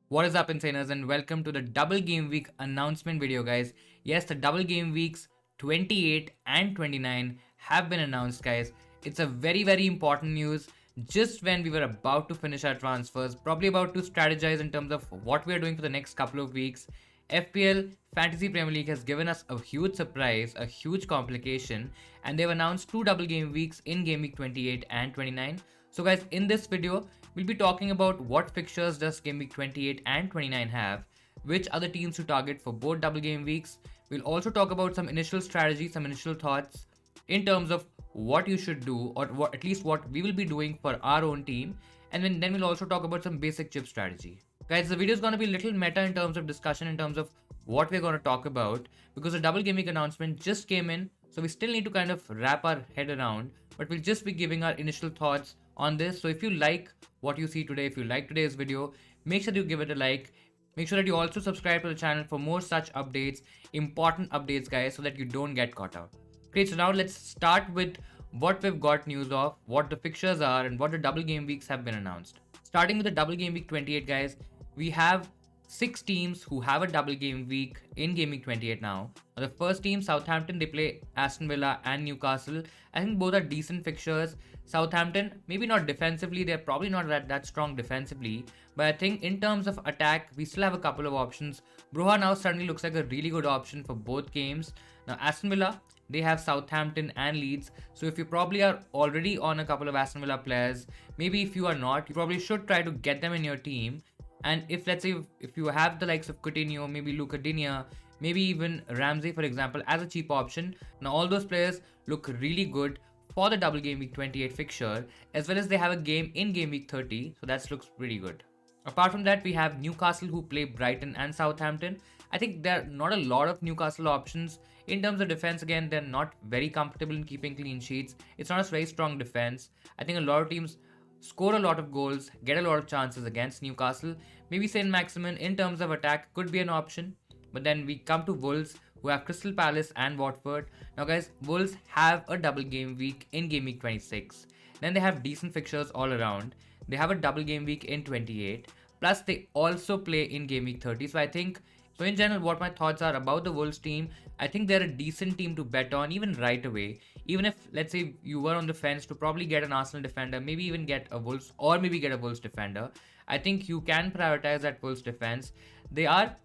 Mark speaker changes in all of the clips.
Speaker 1: What is up, Insaners, and welcome to the Double Game Week announcement video, guys. Yes, the Double Game Weeks 28 and 29 have been announced, guys. It's a very important news just when we were about to finish our transfers, probably about to strategize in terms of what we are doing for the next couple of weeks. FPL Fantasy Premier League has given us a huge surprise, a huge complication, and they've announced two Double Game Weeks in Game Week 28 and 29. So guys, in this video, we'll be talking about what fixtures does Game Week 28 and 29 have, which are the teams to target for both double game weeks. We'll also talk about some initial strategy, some initial thoughts in terms of what you should do, or at least what we will be doing for our own team. And then we'll also talk about some basic chip strategy. Guys, the video is going to be a little meta in terms of discussion, in terms of what we're going to talk about, because the double game week announcement just came in. So we still need to kind of wrap our head around, but we'll just be giving our initial thoughts on this. So if you like what you see today, if you like today's video, make sure you give it a like. Make sure that you also subscribe to the channel for more such updates, important updates, guys, so that you don't get caught out. Great, so now let's start with what we've got news of, what the fixtures are, and what the double game weeks have been announced. Starting with the double game week 28, guys, we have 6 teams who have a double game week in Game Week 28 now. The first team, Southampton, they play Aston Villa and Newcastle. I think both are decent fixtures. Southampton, maybe not defensively, they're probably not that strong defensively, but I think in terms of attack, we still have a couple of options. Broha now suddenly looks like a really good option for both games. Now Aston Villa, they have Southampton and Leeds, so if you probably are already on a couple of Aston Villa players, maybe if you are not, you probably should try to get them in your team. And if, let's say, if you have the likes of Coutinho, maybe Luca Digne, maybe even Ramsey, for example, as a cheap option, now all those players look really good for the double game week 28 fixture, as well as they have a game in game week 30, so that looks pretty good. Apart from that, we have Newcastle who play Brighton and Southampton. I think there are not a lot of Newcastle options. In terms of defense, again, they're not very comfortable in keeping clean sheets. It's not a very strong defense. I think a lot of teams score a lot of goals, get a lot of chances against Newcastle. Maybe Saint Maximin in terms of attack could be an option. But then we come to Wolves, who have Crystal Palace and Watford. Now guys, Wolves have a double game week in Game Week 26. Then they have decent fixtures all around. They have a double game week in 28. Plus they also play in Game Week 30. So in general, what my thoughts are about the Wolves team, I think they're a decent team to bet on even right away. Even if, let's say, you were on the fence to probably get an Arsenal defender, maybe even get a Wolves, or maybe get a Wolves defender, I think you can prioritize that Wolves defense. They are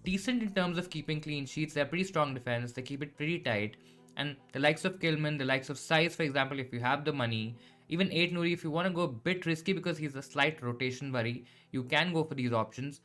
Speaker 1: decent in terms of keeping clean sheets. They're pretty strong defense. They keep it pretty tight. And the likes of Kilman, the likes of Size, for example, if you have the money, even 8 Nuri, if you want to go a bit risky because he's a slight rotation worry, you can go for these options.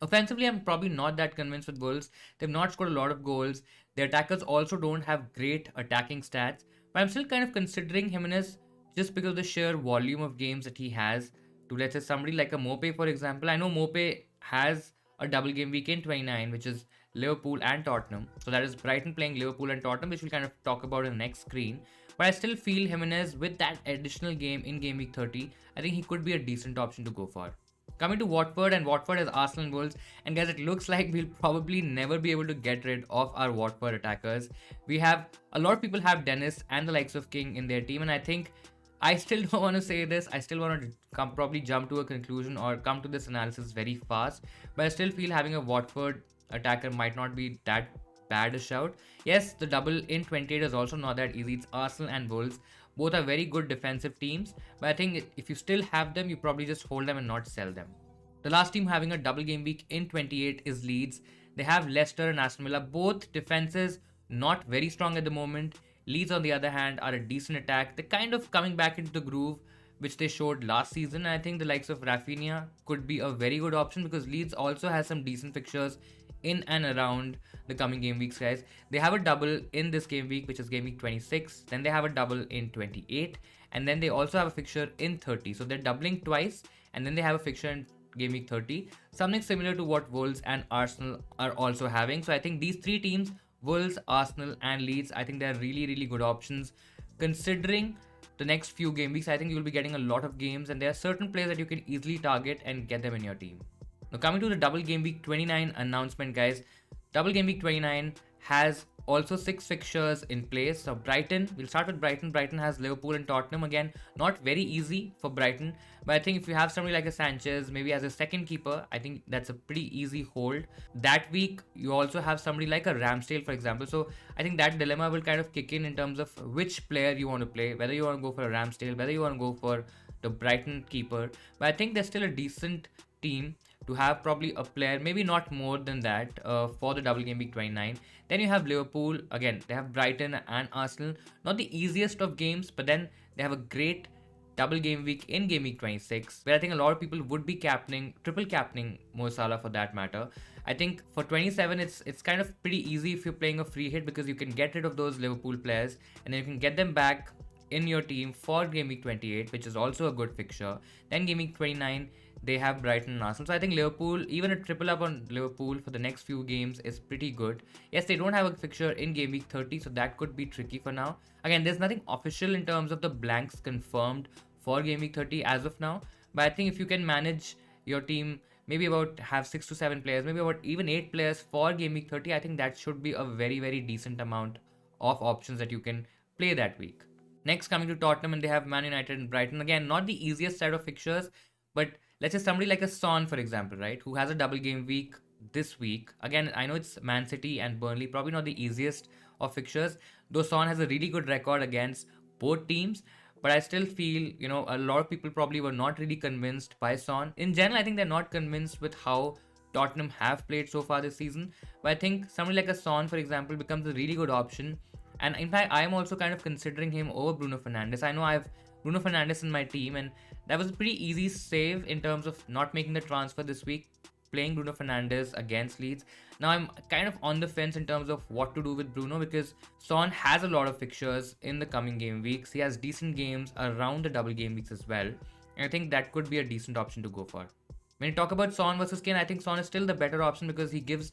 Speaker 1: Offensively, I'm probably not that convinced with Wolves. They've not scored a lot of goals. Their attackers also don't have great attacking stats. But I'm still kind of considering Jimenez just because of the sheer volume of games that he has to, let's say, somebody like a Mope, for example. I know Mope has a double game week in 29, which is Liverpool and Tottenham. So that is Brighton playing Liverpool and Tottenham, which we'll kind of talk about in the next screen. But I still feel Jimenez with that additional game in Game Week 30, I think he could be a decent option to go for. Coming to Watford, and Watford has Arsenal and Wolves, and guys, it looks like we'll probably never be able to get rid of our Watford attackers. We have, a lot of people have Dennis and the likes of King in their team, and I think, I still don't want to say this, I still want to probably jump to a conclusion or come to this analysis very fast, but I still feel having a Watford attacker might not be that bad a shout. Yes, the double in 28 is also not that easy. It's Arsenal and Wolves. Both are very good defensive teams, but I think if you still have them, you probably just hold them and not sell them. The last team having a double game week in 28 is Leeds. They have Leicester and Aston Villa, both defenses not very strong at the moment. Leeds, on the other hand, are a decent attack. They're kind of coming back into the groove which they showed last season. I think the likes of Rafinha could be a very good option because Leeds also has some decent fixtures in and around the coming game weeks, guys. They have a double in this game week, which is game week 26. Then they have a double in 28. And then they also have a fixture in 30. So they're doubling twice. And then they have a fixture in game week 30. Something similar to what Wolves and Arsenal are also having. So I think these three teams, Wolves, Arsenal and Leeds, I think they're really good options. Considering the next few game weeks, I think you'll be getting a lot of games. And there are certain players that you can easily target and get them in your team. Now coming to the double game week 29 announcement, guys. Double game week 29 has also 6 fixtures in place. So Brighton, we'll start with Brighton. Brighton has Liverpool and Tottenham. Again, not very easy for Brighton, but I think if you have somebody like a Sanchez, maybe as a second keeper, I think that's a pretty easy hold. That week, you also have somebody like a Ramsdale, for example. So I think that dilemma will kind of kick in terms of which player you want to play, whether you want to go for a Ramsdale, whether you want to go for the Brighton keeper. But I think there's still a decent team to have probably a player, maybe not more than that, for the double game week 29. Then you have Liverpool. Again, they have Brighton and Arsenal. Not the easiest of games, but then they have a great double game week in game week 26, where I think a lot of people would be captaining, triple captaining Mo Salah for that matter. I think for 27, it's kind of pretty easy if you're playing a free hit, because you can get rid of those Liverpool players and then you can get them back in your team for game week 28, which is also a good fixture. Then game week 29, they have Brighton and Arsenal. So I think Liverpool, even a triple up on Liverpool for the next few games is pretty good. Yes, they don't have a fixture in game week 30, so that could be tricky for now. Again, there's nothing official in terms of the blanks confirmed for game week 30 as of now, but I think if you can manage your team, maybe about have 6 to 7 players, maybe about even 8 players for game week 30, I think that should be a very, very decent amount of options that you can play that week. Next, coming to Tottenham, and they have Man United and Brighton. Again, not the easiest set of fixtures, but let's say somebody like a Son, for example, right, who has a double game week this week. Again, I know it's Man City and Burnley, probably not the easiest of fixtures, though Son has a really good record against both teams. But I still feel, a lot of people probably were not really convinced by Son. In general, I think they're not convinced with how Tottenham have played so far this season. But I think somebody like a Son, for example, becomes a really good option. And in fact, I'm also kind of considering him over Bruno Fernandes. I know I have Bruno Fernandes in my team, and that was a pretty easy save in terms of not making the transfer this week, playing Bruno Fernandes against Leeds. Now I'm kind of on the fence in terms of what to do with Bruno, because Son has a lot of fixtures in the coming game weeks. He has decent games around the double game weeks as well. And I think that could be a decent option to go for. When you talk about Son versus Kane, I think Son is still the better option because he gives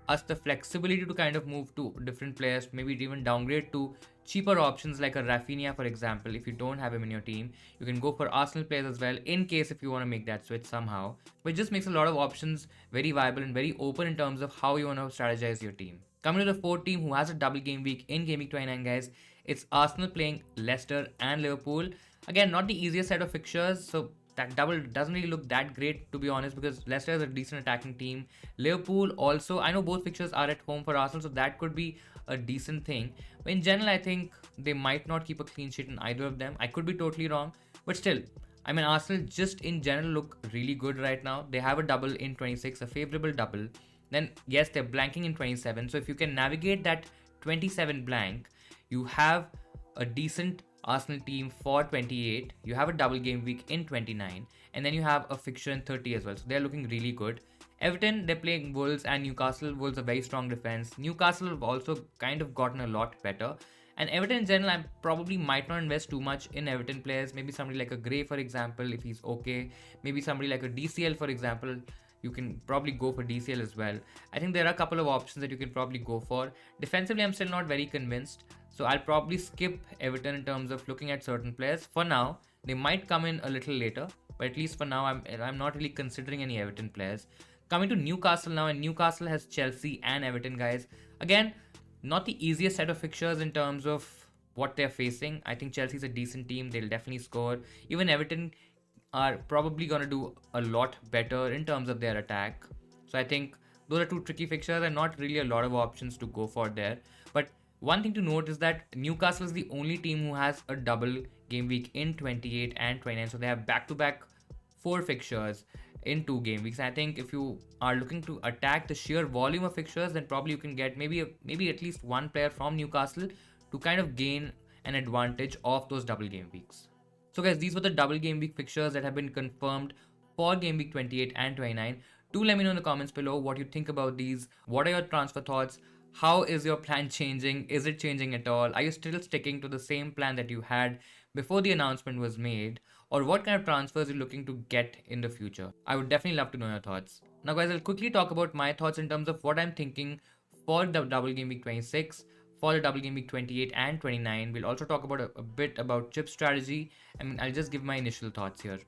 Speaker 1: us the flexibility to kind of move to different players, maybe even downgrade to cheaper options like a Rafinha, for example. If you don't have him in your team, you can go for Arsenal players as well, in case if you want to make that switch somehow. But it just makes a lot of options very viable and very open in terms of how you want to strategize your team. Coming to the fourth team who has a double game week in Game Week 29, guys, it's Arsenal playing Leicester and Liverpool. Again, not the easiest set of fixtures, so that double doesn't really look that great, to be honest, because Leicester is a decent attacking team. Liverpool also, I know both fixtures are at home for Arsenal, so that could be a decent thing. But in general, I think they might not keep a clean sheet in either of them. I could be totally wrong, but still, I mean, Arsenal just in general look really good right now. They have a double in 26, a favorable double. Then, yes, they're blanking in 27. So if you can navigate that 27 blank, you have a decent Arsenal team for 28. You have a double game week in 29, and then you have a fixture in 30 as well. So they're looking really good. Everton, they're playing Wolves and Newcastle. Wolves a very strong defense. Newcastle have also kind of gotten a lot better. And Everton in general, I probably might not invest too much in Everton players. Maybe somebody like a Gray, for example, if he's okay. Maybe somebody like a DCL, for example. You can probably go for DCL as well. I think there are a couple of options that you can probably go for. Defensively, I'm still not very convinced. So I'll probably skip Everton in terms of looking at certain players. For now, they might come in a little later. But at least for now, I'm not really considering any Everton players. Coming to Newcastle now, and Newcastle has Chelsea and Everton, guys. Again, not the easiest set of fixtures in terms of what they're facing. I think Chelsea's a decent team. They'll definitely score. Even Everton are probably going to do a lot better in terms of their attack. So I think those are two tricky fixtures and not really a lot of options to go for there. But one thing to note is that Newcastle is the only team who has a double game week in 28 and 29. So they have back-to-back 4 fixtures in 2 game weeks. I think if you are looking to attack the sheer volume of fixtures, then probably you can get maybe at least one player from Newcastle to kind of gain an advantage of those double game weeks. So guys, these were the double game week fixtures that have been confirmed for game week 28 and 29. Do let me know in the comments below what you think about these. What are your transfer thoughts? How is your plan changing? Is it changing at all? Are you still sticking to the same plan that you had before the announcement was made? Or what kind of transfers are you looking to get in the future? I would definitely love to know your thoughts. Now guys, I'll quickly talk about my thoughts in terms of what I'm thinking for the double game week 26, for the double game week 28 and 29. We'll also talk about a bit about chip strategy. I mean, I'll just give my initial thoughts here.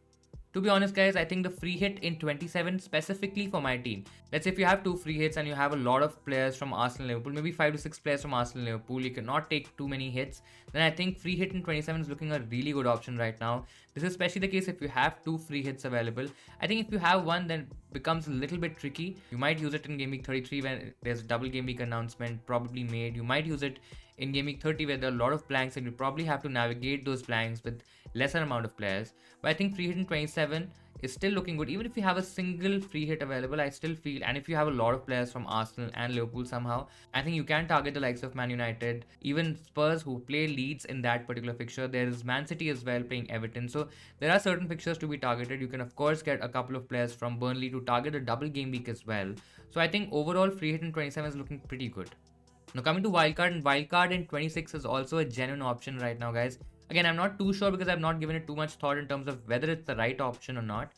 Speaker 1: To be honest, guys, I think the free hit in 27 specifically for my team. Let's say if you have 2 free hits and you have a lot of players from Arsenal, Liverpool, maybe 5 to 6 players from Arsenal, Liverpool, you cannot take too many hits. Then I think free hit in 27 is looking a really good option right now. This is especially the case if you have 2 free hits available. I think if you have one, then it becomes a little bit tricky. You might use it in Game Week 33 when there's a double game week announcement probably made. You might use it in Game Week 30 where there are a lot of blanks and you probably have to navigate those blanks with lesser amount of players. But I think free hit in 27 is still looking good. Even if you have a single free hit available, I still feel, and if you have a lot of players from Arsenal and Liverpool somehow, I think you can target the likes of Man United, even Spurs who play Leeds in that particular fixture. There is Man City as well playing Everton. So there are certain fixtures to be targeted. You can of course get a couple of players from Burnley to target a double game week as well. So I think overall free hit in 27 is looking pretty good. Now coming to wildcard, and wildcard in 26 is also a genuine option right now, guys. Again, I'm not too sure because I've not given it too much thought in terms of whether it's the right option or not,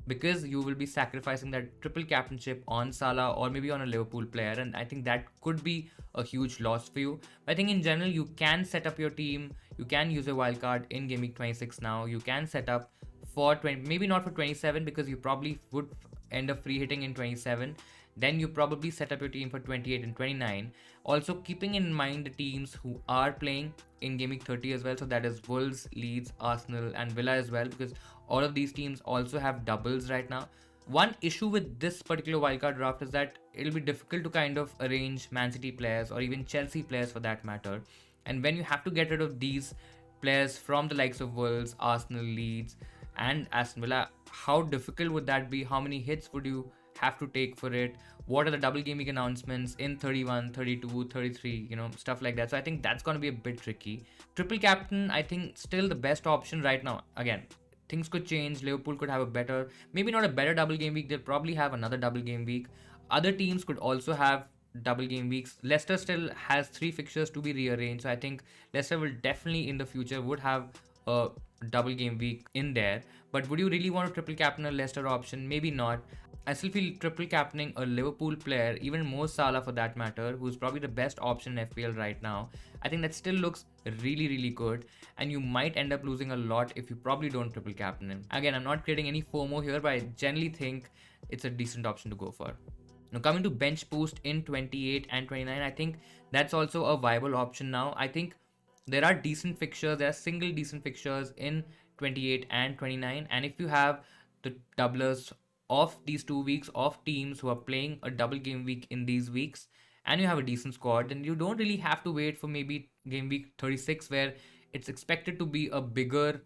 Speaker 1: because you will be sacrificing that triple captainship on Salah or maybe on a Liverpool player, and I think that could be a huge loss for you. But I think in general, you can set up your team, you can use a wildcard in Game Week 26 now, you can set up for 20, maybe not for 27 because you probably would end up free hitting in 27. Then you probably set up your team for 28 and 29. Also keeping in mind the teams who are playing in Game Week 30 as well. So that is Wolves, Leeds, Arsenal and Villa as well, because all of these teams also have doubles right now. One issue with this particular wildcard draft is that it'll be difficult to kind of arrange Man City players or even Chelsea players for that matter. And when you have to get rid of these players from the likes of Wolves, Arsenal, Leeds and Aston Villa, how difficult would that be? How many hits would you have to take for it? What are the double game week announcements in 31, 32, 33, stuff like that. So I think that's going to be a bit tricky. Triple captain, I think still the best option right now. Again, things could change. Liverpool could have a better, maybe not a better double game week. They'll probably have another double game week. Other teams could also have double game weeks. Leicester still has 3 fixtures to be rearranged. So I think Leicester will definitely in the future would have a double game week in there. But would you really want to triple captain a Leicester option? Maybe not. I still feel triple captaining a Liverpool player, even Mo Salah for that matter, who's probably the best option in FPL right now. I think that still looks really, really good, and you might end up losing a lot if you probably don't triple captain him. Again, I'm not creating any FOMO here, but I generally think it's a decent option to go for. Now coming to bench boost in 28 and 29, I think that's also a viable option now. I think there are decent fixtures, there are single decent fixtures in 28 and 29, and if you have the doublers of these 2 weeks of teams who are playing a double game week in these weeks and you have a decent squad, then you don't really have to wait for maybe game week 36 where it's expected to be a bigger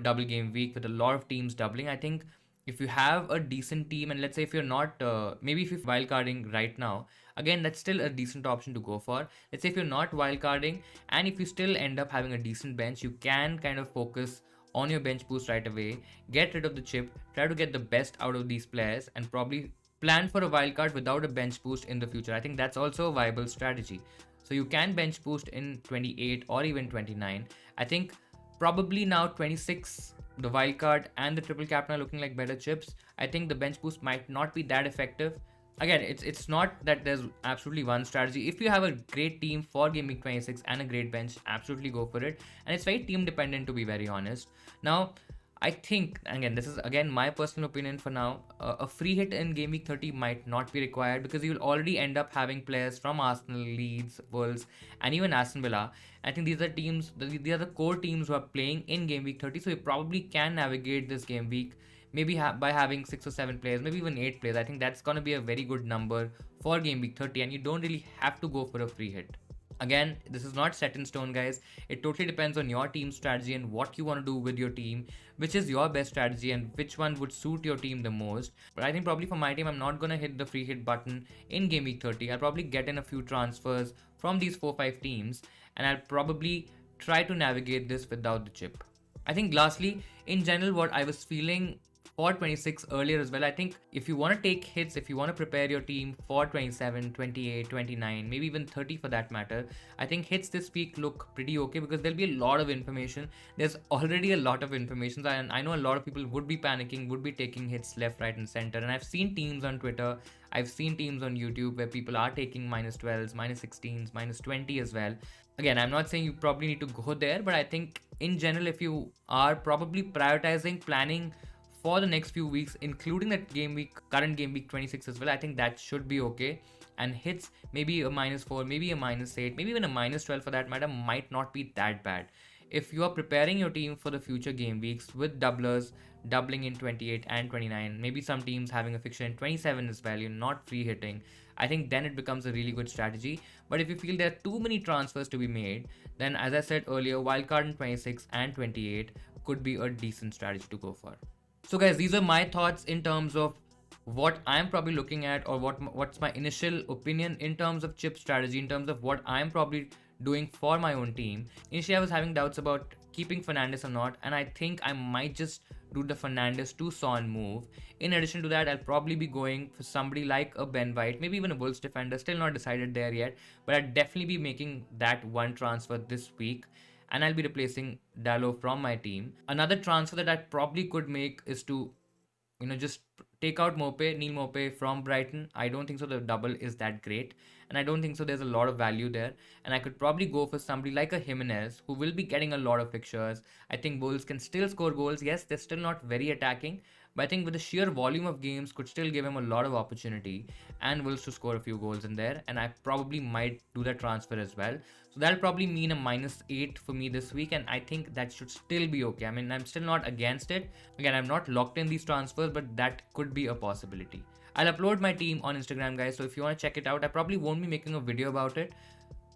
Speaker 1: double game week with a lot of teams doubling. I think if you have a decent team, and let's say if you're not maybe if you're wildcarding right now, again that's still a decent option to go for. Let's say if you're not wildcarding and if you still end up having a decent bench, you can kind of focus on your bench boost right away, get rid of the chip, try to get the best out of these players and probably plan for a wildcard without a bench boost in the future. I think that's also a viable strategy. So you can bench boost in 28 or even 29. I think probably now 26, the wildcard and the triple captain are looking like better chips. I think the bench boost might not be that effective. Again, it's not that there's absolutely one strategy. If you have a great team for Game Week 26 and a great bench, absolutely go for it. And it's very team dependent, to be very honest. Now, I think, again, this is again my personal opinion for now, a free hit in Game Week 30 might not be required because you'll already end up having players from Arsenal, Leeds, Wolves, and even Aston Villa. I think these are these are the core teams who are playing in Game Week 30, so you probably can navigate this game week maybe by having 6 or 7 players, maybe even 8 players. I think that's going to be a very good number for Game Week 30 and you don't really have to go for a free hit. Again, this is not set in stone, guys. It totally depends on your team strategy and what you want to do with your team, which is your best strategy and which one would suit your team the most. But I think probably for my team, I'm not going to hit the free hit button in Game Week 30. I'll probably get in a few transfers from these 4-5 teams and I'll probably try to navigate this without the chip. I think lastly, in general, what I was feeling for 26 earlier as well, I think if you want to take hits, if you want to prepare your team for 27, 28, 29, maybe even 30 for that matter, I think hits this week look pretty okay because there'll be a lot of information. There's already a lot of information and I know a lot of people would be panicking, would be taking hits left, right and center. And I've seen teams on Twitter, I've seen teams on YouTube where people are taking -12s, -16s, -20 as well. Again, I'm not saying you probably need to go there, but I think in general, if you are probably prioritizing planning for the next few weeks, including that game week, current game week 26 as well, I think that should be okay. And hits maybe a -4, maybe a -8, maybe even a -12 for that matter might not be that bad. If you are preparing your team for the future game weeks with doublers doubling in 28 and 29, maybe some teams having a fixture in 27 as well, you're not free hitting, I think then it becomes a really good strategy. But if you feel there are too many transfers to be made, then as I said earlier, wildcard in 26 and 28 could be a decent strategy to go for. So guys, these are my thoughts in terms of what I'm probably looking at, or what's my initial opinion in terms of chip strategy, in terms of what I'm probably doing for my own team. Initially I was having doubts about keeping Fernandes or not, and I think I might just do the Fernandes to Son move. In addition to that, I'll probably be going for somebody like a Ben White, maybe even a Wolves defender, still not decided there yet, but I'd definitely be making that one transfer this week, and I'll be replacing Dalot from my team. Another transfer that I probably could make is to, just take out Neil Mope from Brighton. I don't think so the double is that great, and I don't think so there's a lot of value there. And I could probably go for somebody like a Jimenez, who will be getting a lot of fixtures. I think Wolves can still score goals. Yes, they're still not very attacking, but I think with the sheer volume of games could still give him a lot of opportunity and Wolves to score a few goals in there. And I probably might do that transfer as well. So that'll probably mean a -8 for me this week, and I think that should still be okay. I mean, I'm still not against it. Again, I'm not locked in these transfers, but that could be a possibility. I'll upload my team on Instagram, guys, so if you want to check it out, I probably won't be making a video about it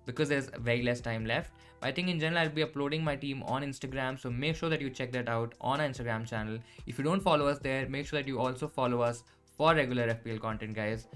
Speaker 1: because there's very less time left. But I think in general, I'll be uploading my team on Instagram, so make sure that you check that out on our Instagram channel. If you don't follow us there, make sure that you also follow us for regular FPL content, guys.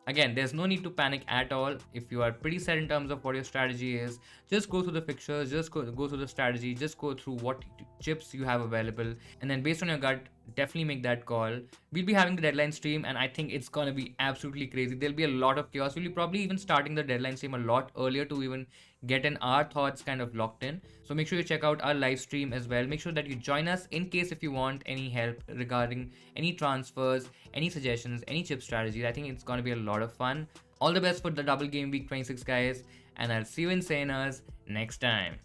Speaker 1: Again, there's no need to panic at all. If you are pretty set in terms of what your strategy is, just go through the fixtures, just go through the strategy, just go through what chips you have available, and then based on your gut, definitely make that call. We'll be having the deadline stream, and I think it's gonna be absolutely crazy. There'll be a lot of chaos. We'll be probably even starting the deadline stream a lot earlier to even get our thoughts kind of locked in. So make sure you check out our live stream as well. Make sure that you join us in case if you want any help regarding any transfers, any suggestions, any chip strategies. I think it's gonna be a lot of fun. All the best for the double game week 26, guys, and I'll see you in Sainers next time.